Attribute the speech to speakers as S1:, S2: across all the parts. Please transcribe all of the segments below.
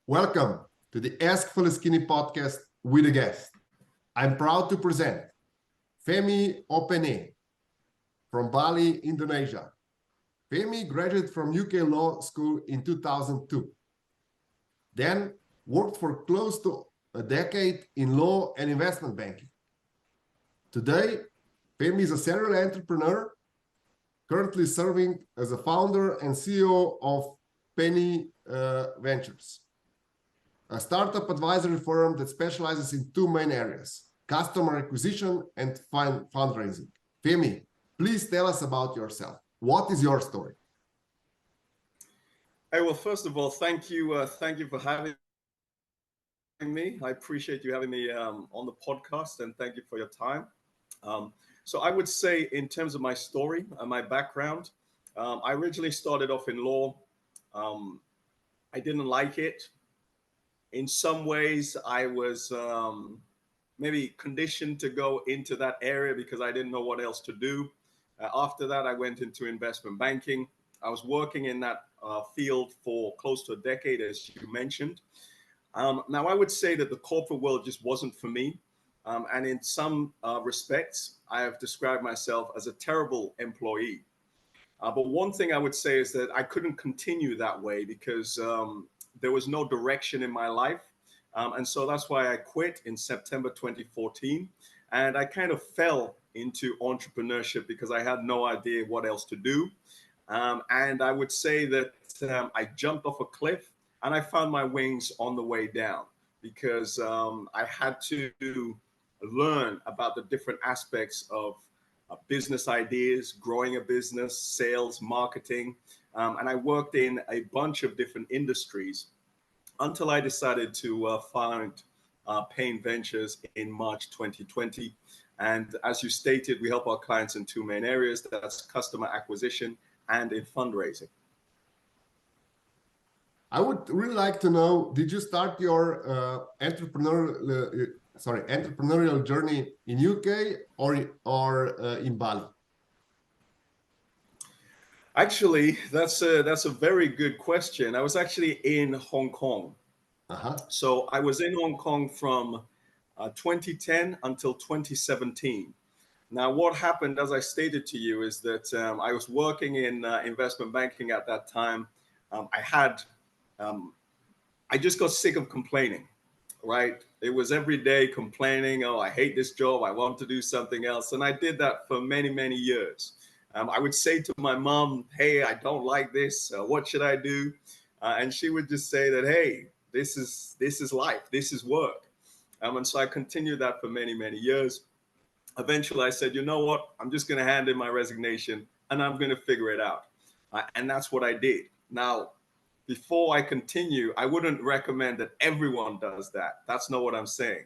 S1: Welcome to the Ask Faleskini podcast with a guest. I'm proud to present Femi Opaneye from Bali, Indonesia. Femi graduated from UK Law School in 2002. Then worked for close to a decade in law and investment banking. Today, Femi is a serial entrepreneur, currently serving as a founder and CEO of Pane Ventures, a startup advisory firm that specializes in two main areas: customer acquisition and fundraising. Femi, please tell us about yourself. What is your story?
S2: Hey, well, first of all, thank you for having me. I appreciate you having me on the podcast, and thank you for your time. So I would say, in terms of my story and my background, I originally started off in law. I didn't like it. In some ways, I was maybe conditioned to go into that area because I didn't know what else to do. After that, I went into investment banking. I was working in that field for close to a decade, as you mentioned. Now, I would say that the corporate world just wasn't for me. And in some respects, I have described myself as a terrible employee. But one thing I would say is that I couldn't continue that way because there was no direction in my life. And so that's why I quit in September 2014. And I kind of fell into entrepreneurship because I had no idea what else to do. And I would say that I jumped off a cliff and I found my wings on the way down because I had to learn about the different aspects of business ideas, growing a business, sales, marketing. And I worked in a bunch of different industries until I decided to found Pane Ventures in March 2020. And as you stated, we help our clients in two main areas. That's customer acquisition and in fundraising.
S1: I would really like to know, did you start your entrepreneurial journey in UK or in Bali?
S2: Actually, that's a very good question. I was actually in Hong Kong. So I was in Hong Kong from 2010 until 2017. Now, what happened, as I stated to you, is that I was working in investment banking at that time. I just got sick of complaining, right? It was every day complaining, oh, I hate this job, I want to do something else. And I did that for many, many years. I would say to my mom, hey, I don't like this, what should I do? And she would just say that, hey, this is life, this is work. And so I continued that for many, many years. Eventually I said, you know what, I'm just going to hand in my resignation and I'm going to figure it out. And that's what I did. Now, before I continue, I wouldn't recommend that everyone does that. That's not what I'm saying.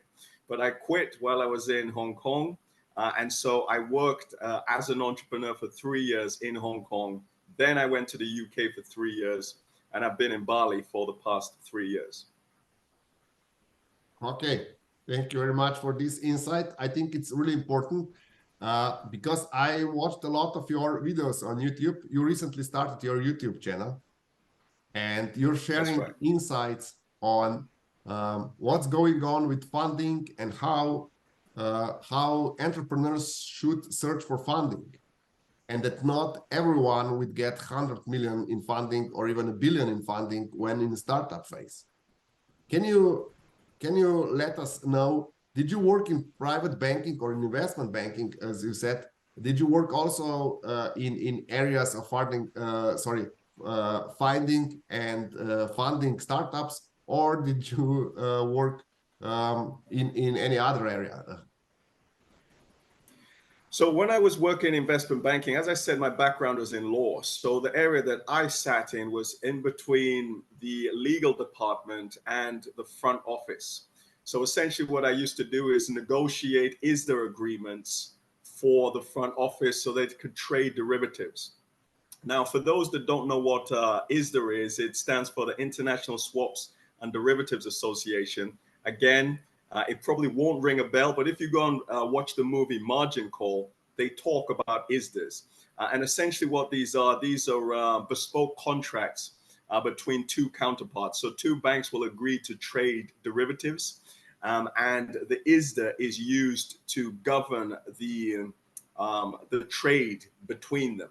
S2: But I quit while I was in Hong Kong. And so I worked as an entrepreneur for 3 years in Hong Kong. Then I went to the UK for 3 years. And I've been in Bali for the past 3 years.
S1: Okay. Thank you very much for this insight. I think it's really important because I watched a lot of your videos on YouTube. You recently started your YouTube channel. And you're sharing insights on what's going on with funding and how entrepreneurs should search for funding, and that not everyone would get 100 million in funding or even $1 billion in funding when in the startup phase. Can you let us know, did you work in private banking or in investment banking, as you said? Did you work also in areas of finding and funding startups, or did you work in any other area?
S2: So when I was working in investment banking, as I said, my background was in law. So the area that I sat in was in between the legal department and the front office. So essentially what I used to do is negotiate ISDA agreements for the front office so they could trade derivatives. Now, for those that don't know what ISDA is, it stands for the International Swaps and Derivatives Association. Again, it probably won't ring a bell, but if you go and watch the movie Margin Call, they talk about ISDAs. And essentially what these are bespoke contracts between two counterparts. So two banks will agree to trade derivatives, and the ISDA is used to govern the trade between them.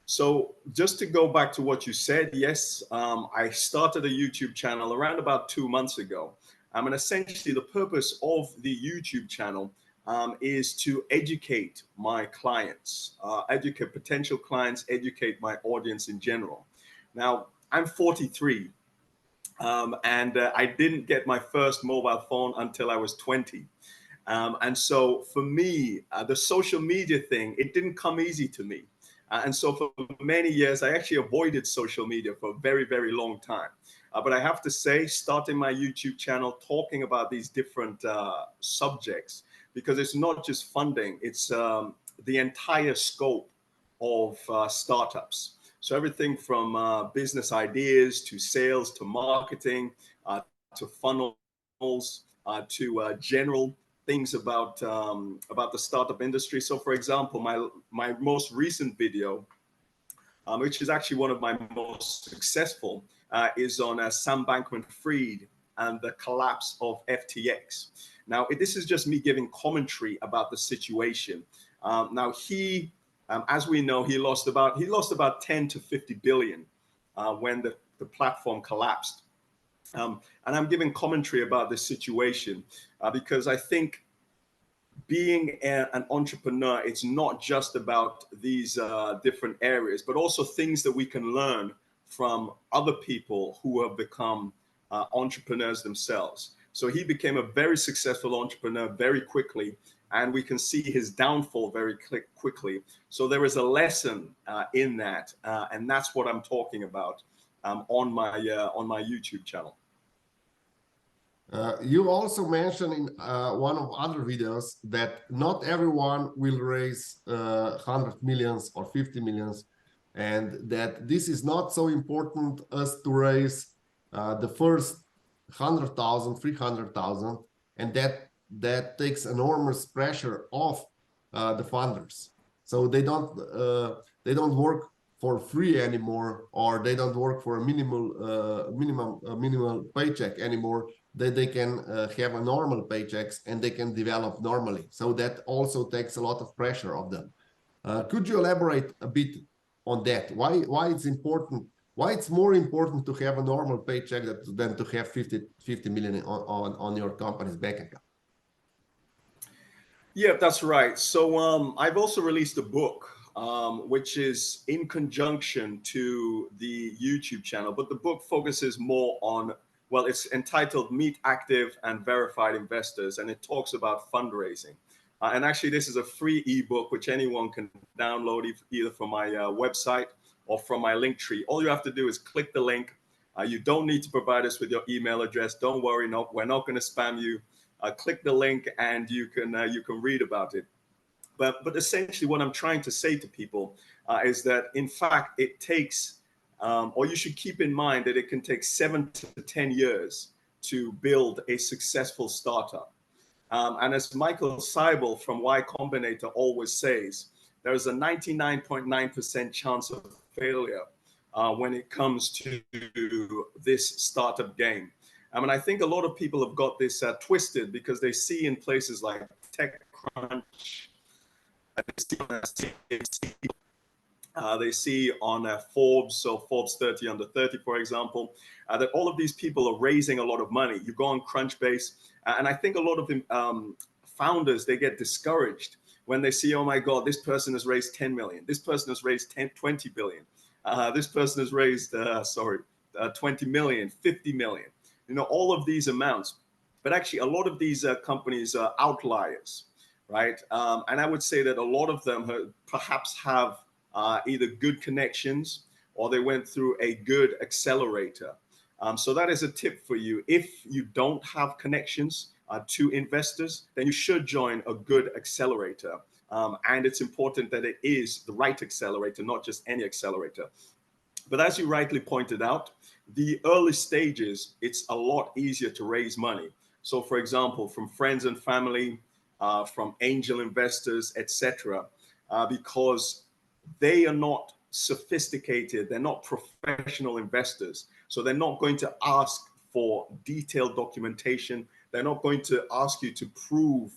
S2: So just to go back to what you said, yes, I started a YouTube channel around about 2 months ago. And essentially the purpose of the YouTube channel is to educate my clients, educate potential clients, educate my audience in general. Now, I'm 43, and I didn't get my first mobile phone until I was 20. And so for me, the social media thing, it didn't come easy to me. And so for many years, I actually avoided social media for a very, very long time. But I have to say, starting my YouTube channel, talking about these different subjects, because it's not just funding, it's the entire scope of startups. So everything from business ideas to sales to marketing to funnels to general things about the startup industry. So, for example, my most recent video, which is actually one of my most successful, is on Sam Bankman-Fried and the collapse of FTX. Now, this is just me giving commentary about the situation. Now, as we know, he lost about 10 to 50 billion when the platform collapsed. And I'm giving commentary about this situation because I think being an entrepreneur, it's not just about these different areas, but also things that we can learn from other people who have become entrepreneurs themselves. So he became a very successful entrepreneur very quickly, and we can see his downfall very quickly. So there is a lesson in that, and that's what I'm talking about on my YouTube channel.
S1: You also mentioned in one of other videos that not everyone will raise 100 millions or 50 millions, and that this is not so important as to raise the first 100,000, 300,000, and that takes enormous pressure off the funders. So they don't work for free anymore, or they don't work for a minimal paycheck anymore. They can have a normal paychecks and they can develop normally. So that also takes a lot of pressure off them. Could you elaborate a bit on that? Why it's important? Why it's more important to have a normal paycheck than to have 50 million on your company's bank account?
S2: Yeah, that's right. So I've also released a book, which is in conjunction to the YouTube channel, but the book focuses more on, well, it's entitled Meet Active and Verified Investors, and it talks about fundraising. And actually, this is a free ebook, which anyone can download either from my website or from my link tree. All you have to do is click the link. You don't need to provide us with your email address. Don't worry, no, we're not going to spam you. Click the link and you can read about it. But essentially, what I'm trying to say to people is that, in fact, it takes, or you should keep in mind that it can take 7 to 10 years to build a successful startup. And as Michael Seibel from Y Combinator always says, there is a 99.9% chance of failure when it comes to this startup game. I mean, I think a lot of people have got this twisted because they see in places like TechCrunch, they see on Forbes, so Forbes 30 under 30, for example, that all of these people are raising a lot of money. You go on Crunchbase, and I think a lot of them, founders, they get discouraged when they see, oh my God, this person has raised 10 million. This person has raised 20 billion. This person has raised, 20 million, 50 million. You know, all of these amounts. But actually, a lot of these companies are outliers, right? And I would say that a lot of them perhaps have either good connections or they went through a good accelerator. So that is a tip for you. If you don't have connections to investors, then you should join a good accelerator. And it's important that it is the right accelerator, not just any accelerator. But as you rightly pointed out, the early stages, it's a lot easier to raise money. So for example, from friends and family, from angel investors, etc., because they are not sophisticated. They're not professional investors. So they're not going to ask for detailed documentation. They're not going to ask you to prove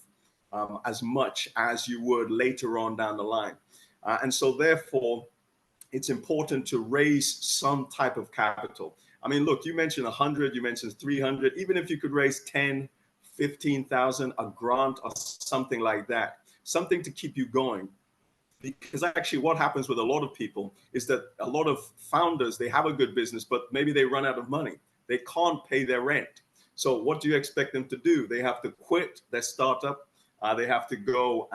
S2: as much as you would later on down the line. And so therefore, it's important to raise some type of capital. I mean, look, you mentioned 100, you mentioned 300, even if you could raise 10, 15,000, a grant or something like that, something to keep you going. Because actually what happens with a lot of people is that a lot of founders, they have a good business, but maybe they run out of money. They can't pay their rent. So what do you expect them to do? They have to quit their startup. They have to go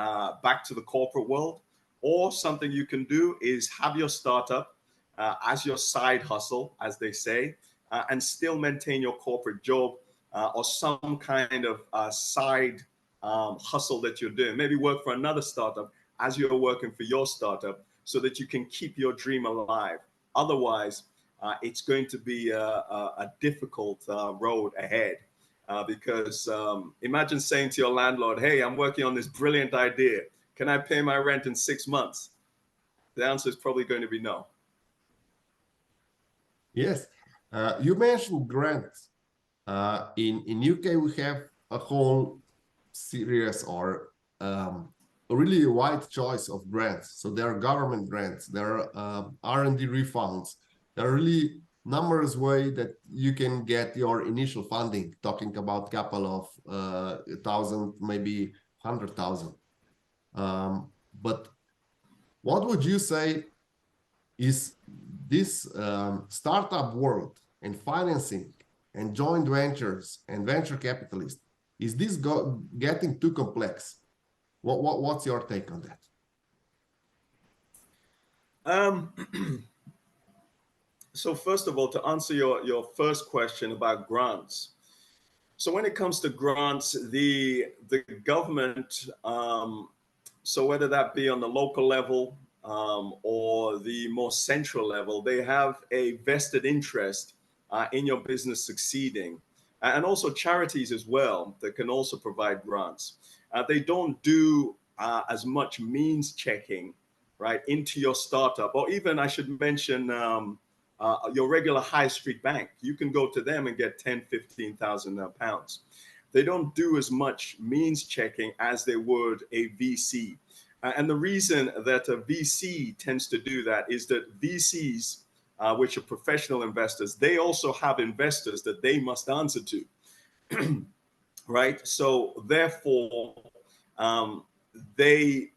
S2: back to the corporate world. Or something you can do is have your startup as your side hustle, as they say, and still maintain your corporate job or some kind of side hustle that you're doing. Maybe work for another startup as you're working for your startup so that you can keep your dream alive. Otherwise, it's going to be a difficult road ahead. Because imagine saying to your landlord, hey, I'm working on this brilliant idea. Can I pay my rent in 6 months? The answer is probably going to be no.
S1: Yes. You mentioned grants. In UK, we have a whole series or a really wide choice of grants. So there are government grants, there are R&D refunds. There are really numerous ways that you can get your initial funding, talking about couple of thousand, maybe 100,000. But what would you say is this startup world and financing and joint ventures and venture capitalists, is this getting too complex? What's your take on that?
S2: So first of all, to answer your first question about grants. So when it comes to grants, the government, so whether that be on the local level or the more central level, they have a vested interest in your business succeeding. And also charities as well that can also provide grants. They don't do as much means checking, right, into your startup, or even I should mention your regular high street bank. You can go to them and get 10, 15,000 pounds. They don't do as much means checking as they would a VC. And the reason that a VC tends to do that is that VCs, which are professional investors, they also have investors that they must answer to, right? So therefore, they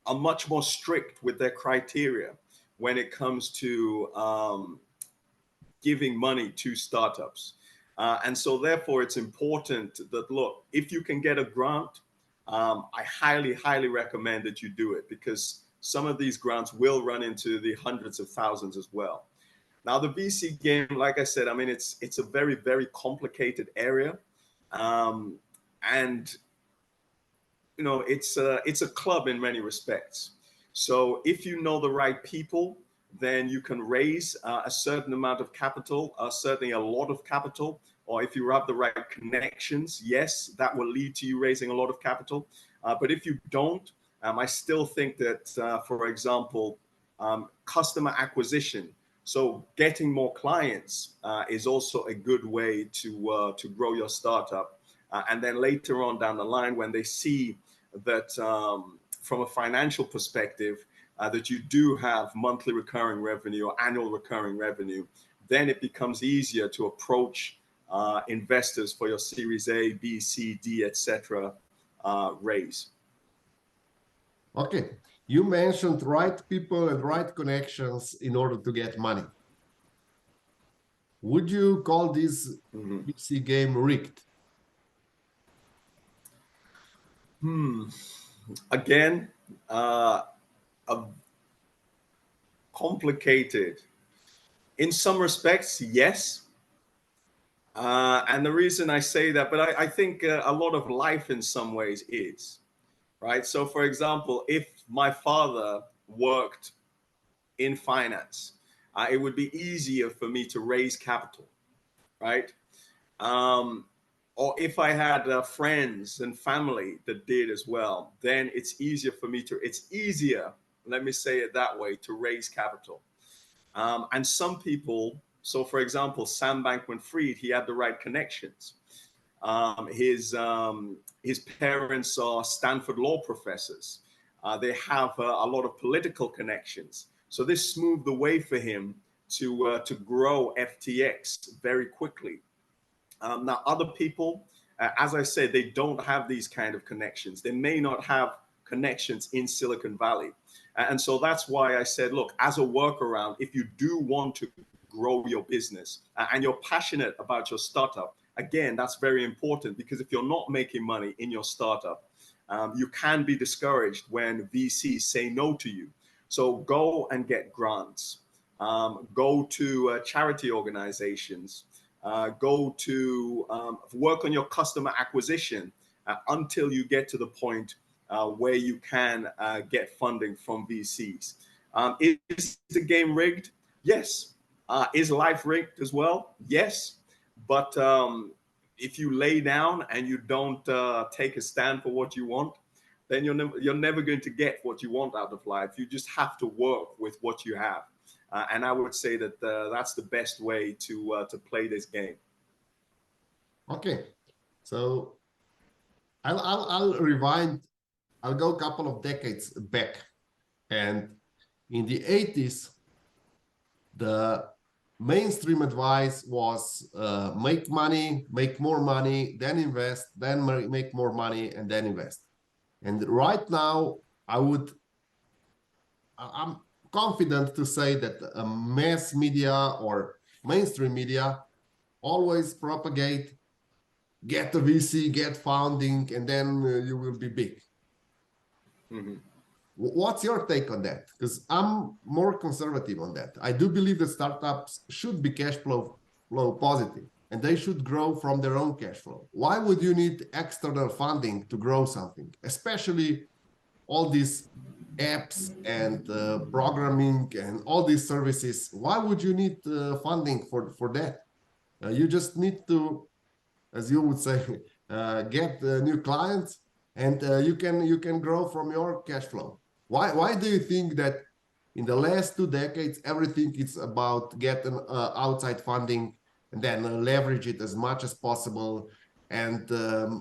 S2: are much more strict with their criteria when it comes to giving money to startups. And so therefore, it's important that, look, if you can get a grant, I highly, highly recommend that you do it, because some of these grants will run into the hundreds of thousands as well. Now, the VC game, like I said, I mean, it's a very, very complicated area. And, you know, it's a club in many respects. So if you know the right people, then you can raise a certain amount of capital, certainly a lot of capital. Or if you have the right connections, yes, that will lead to you raising a lot of capital. But if you don't, I still think that, for example, customer acquisition, so getting more clients is also a good way to grow your startup. And then later on down the line, when they see that from a financial perspective, that you do have monthly recurring revenue or annual recurring revenue, then it becomes easier to approach investors for your Series A, B, C, D, etc. Raise.
S1: Okay, you mentioned right people and right connections in order to get money. Would you call this VC game rigged?
S2: Again, a complicated. In some respects, yes. And the reason I say that, but I think a lot of life in some ways is, right? So for example, if my father worked in finance, it would be easier for me to raise capital, right? Or if I had friends and family that did as well, then it's easier for me to, it's easier let me say it that way, to raise capital. And some people, so for example, Sam Bankman-Fried, he had the right connections. His parents are Stanford law professors. They have a lot of political connections. So this smoothed the way for him to grow FTX very quickly. Now, other people, as I said, they don't have these kind of connections. They may not have connections in Silicon Valley. And so that's why I said, look, as a workaround, if you do want to grow your business and you're passionate about your startup, again, that's very important, because if you're not making money in your startup, you can be discouraged when VCs say no to you. So go and get grants, go to charity organizations, go to work on your customer acquisition until you get to the point where you can get funding from VCs. Is the game rigged? Yes. Is life rigged as well? Yes. But if you lay down and you don't take a stand for what you want, then you're never going to get what you want out of life. You just have to work with what you have. And I would say that that's the best way to play this game.
S1: Okay, so I'll rewind. I'll go a couple of decades back, and in the 80s, the mainstream advice was make money, make more money, then invest, then make more money, and then invest. And right now, I'm confident to say that mass media or mainstream media always propagate, get a VC, get funding, and then you will be big.
S2: Mm-hmm.
S1: What's your take on that? Because I'm more conservative on that. I do believe that startups should be cash flow positive, and they should grow from their own cash flow. Why would you need external funding to grow something, especially all these apps and programming and all these services? Why would you need funding for that? You just need to, as you would say, get new clients, and you can grow from your cash flow. Why do you think that in the last 2 decades everything is about getting outside funding and then leverage it as much as possible and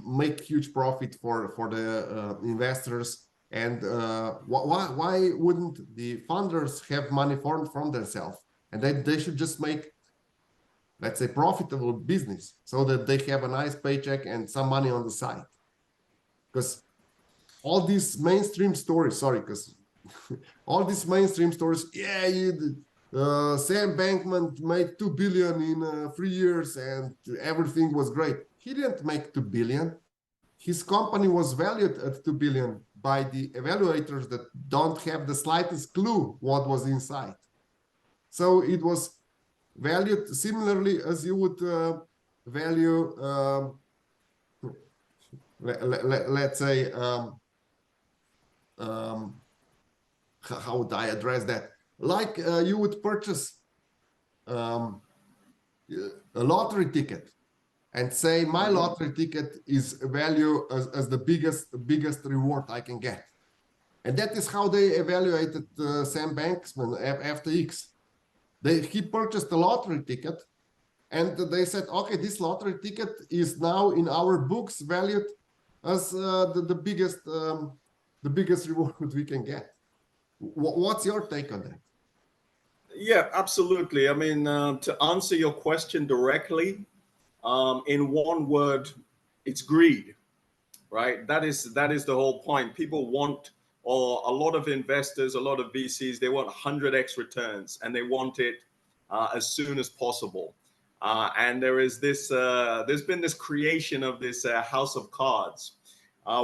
S1: make huge profit for the investors? And why wouldn't the funders have money from themselves, and they should just make, let's say, profitable business so that they have a nice paycheck and some money on the side? Because all these mainstream stories, all these mainstream stories, Sam Bankman made 2 billion in 3 years and everything was great. He didn't make 2 billion. His company was valued at 2 billion by the evaluators that don't have the slightest clue what was inside. So it was valued similarly as you would value, let's say, how would I address that? Like you would purchase a lottery ticket and say, my lottery ticket is value as the biggest reward I can get. And that is how they evaluated Sam Bankman after X. He purchased a lottery ticket, and they said, okay, this lottery ticket is now in our books valued as the biggest reward we can get. What's your take on that?
S2: Yeah, absolutely. I mean, to answer your question directly, in one word, it's greed, right? That is the whole point. People want, or a lot of investors, a lot of VCs, they want 100x returns, and they want it as soon as possible. And there is this, there's been this creation of this house of cards,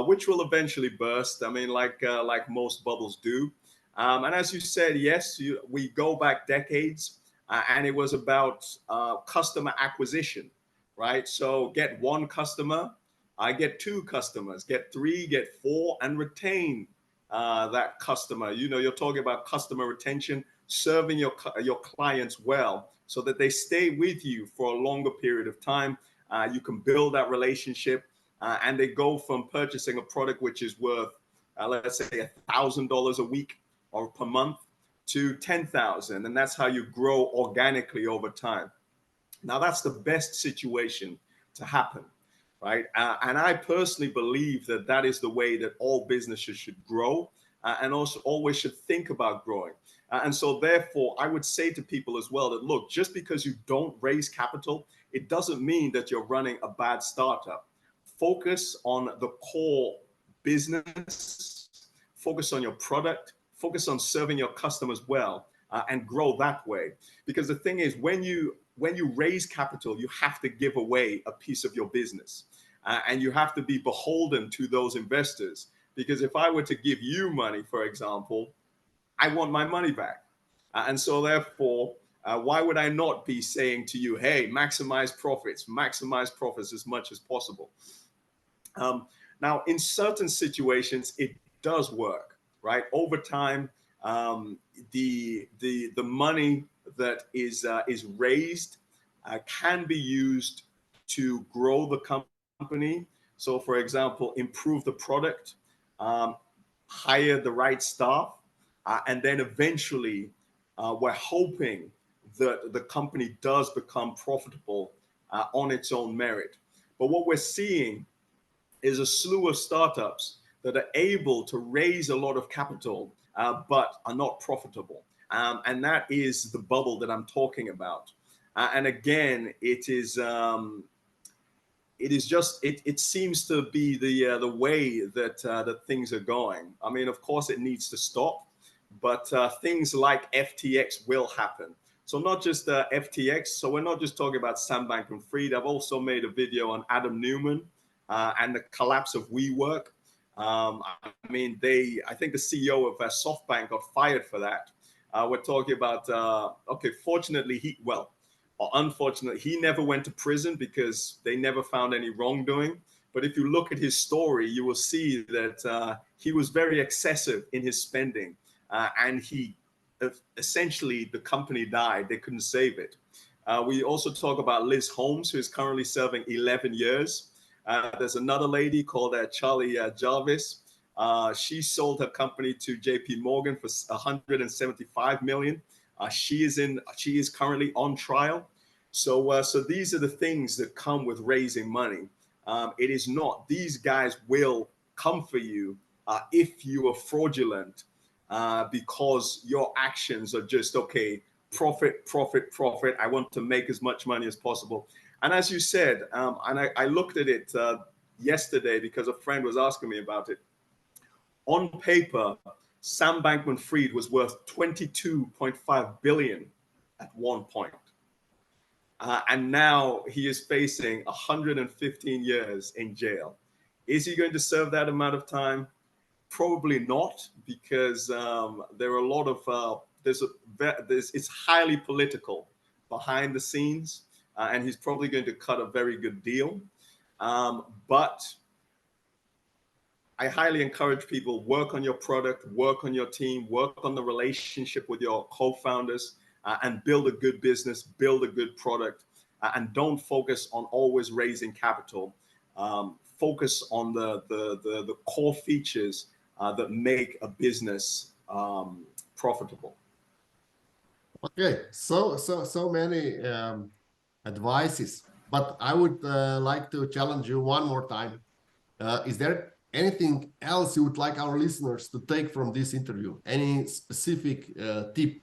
S2: which will eventually burst. I mean, like most bubbles do. And as you said, yes, we go back decades, and it was about customer acquisition, right? So get one customer, I get 2 customers, get 3, get 4, and retain that customer. You know, you're talking about customer retention, serving your clients well so that they stay with you for a longer period of time. You can build that relationship, and they go from purchasing a product which is worth, let's say, $1,000 a week, or per month to 10,000. And that's how you grow organically over time. Now, that's the best situation to happen, right? And I personally believe that that is the way that all businesses should grow, and also always should think about growing. And so, therefore, I would say to people as well that, look, just because you don't raise capital, it doesn't mean that you're running a bad startup. Focus on the core business, focus on your product, focus on serving your customers well, and grow that way. Because the thing is, when you raise capital, you have to give away a piece of your business, and you have to be beholden to those investors. Because if I were to give you money, for example, I want my money back. And so therefore, why would I not be saying to you, hey, maximize profits as much as possible? Now, in certain situations, it does work, right? Over time, the money that is raised can be used to grow the company. So, for example, improve the product, hire the right staff, and then eventually, we're hoping that the company does become profitable on its own merit. But what we're seeing is a slew of startups that are able to raise a lot of capital, but are not profitable. And that is the bubble that I'm talking about. And again, it is just it seems to be the way that that things are going. I mean, of course, it needs to stop, but things like FTX will happen. So not just FTX. So we're not just talking about Sam Bankman-Fried. I've also made a video on Adam Neumann and the collapse of WeWork. I mean, I think the CEO of SoftBank got fired for that. We're talking about, okay, fortunately, or unfortunately, he never went to prison because they never found any wrongdoing. But if you look at his story, you will see that he was very excessive in his spending, and essentially the company died. They couldn't save it. We also talk about Liz Holmes, who is currently serving 11 years. There's another lady called Charlie Jarvis. She sold her company to JP Morgan for 175 million. She is currently on trial. So these are the things that come with raising money. It is not, these guys will come for you if you are fraudulent, because your actions are just, okay, profit. I want to make as much money as possible. And as you said, and I looked at it yesterday because a friend was asking me about it. On paper, Sam Bankman-Fried was worth 22.5 billion at one point. And now he is facing 115 years in jail. Is he going to serve that amount of time? Probably not, because there are a lot of, it's highly political behind the scenes, and he's probably going to cut a very good deal. But I highly encourage people, work on your product, work on your team, work on the relationship with your co-founders, and build a good business, build a good product, and don't focus on always raising capital. Focus on the core features that make a business profitable.
S1: Okay, so many advices, but I would like to challenge you one more time. Is there anything else you would like our listeners to take from this interview? Any specific tip,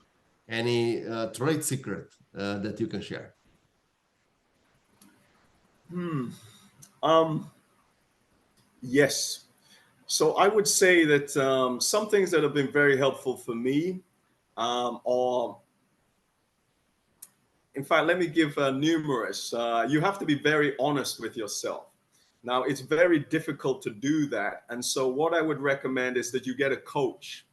S1: any trade secret that you can share?
S2: Yes. So I would say that some things that have been very helpful for me are, in fact, let me give numerous. You have to be very honest with yourself. Now, it's very difficult to do that. And so what I would recommend is that you get a coach,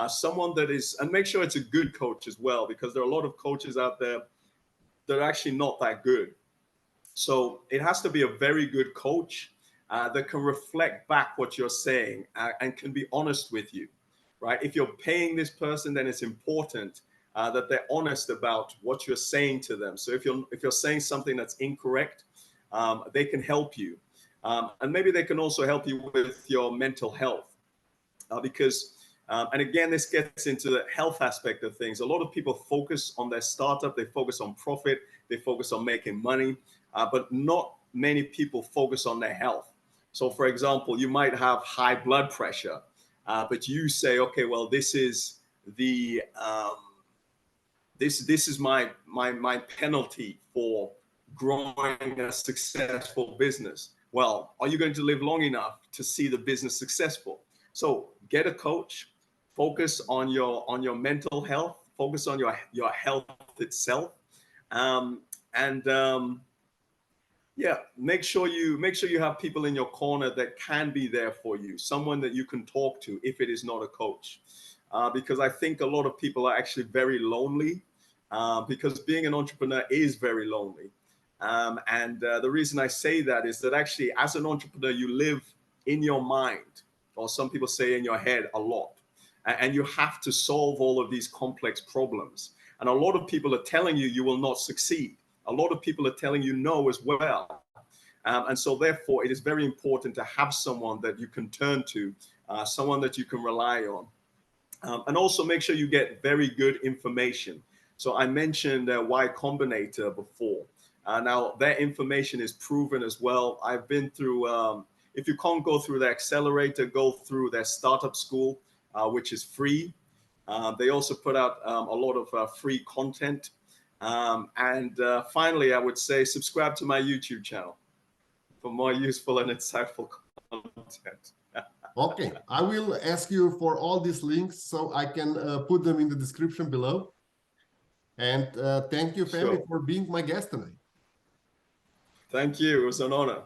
S2: someone that is, and make sure it's a good coach as well, because there are a lot of coaches out there that are actually not that good. So it has to be a very good coach that can reflect back what you're saying and can be honest with you, right? If you're paying this person, then it's important that they're honest about what you're saying to them. So if you're saying something that's incorrect, they can help you. And maybe they can also help you with your mental health, because And again, this gets into the health aspect of things. A lot of people focus on their startup, they focus on profit, they focus on making money, but not many people focus on their health. So for example, you might have high blood pressure, but you say, okay, well, this is the this is my penalty for growing a successful business. Well, are you going to live long enough to see the business successful? So get a coach, focus on your mental health, focus on your health itself, and yeah, make sure you have people in your corner that can be there for you, someone that you can talk to if it is not a coach. Because I think a lot of people are actually very lonely, because being an entrepreneur is very lonely. And the reason I say that is that actually as an entrepreneur, you live in your mind, or some people say in your head a lot. And you have to solve all of these complex problems. And a lot of people are telling you you will not succeed. A lot of people are telling you no as well. And so therefore, it is very important to have someone that you can turn to, someone that you can rely on. And also make sure you get very good information. So I mentioned Y Combinator before. Now, their information is proven as well. I've been through, if you can't go through the accelerator, go through their startup school, which is free. They also put out a lot of free content. And finally, I would say subscribe to my YouTube channel for more useful and insightful content.
S1: Okay, I will ask you for all these links so I can put them in the description below. And thank you, Femi,
S2: Sure.
S1: for being my guest tonight.
S2: Thank you. It was an honor.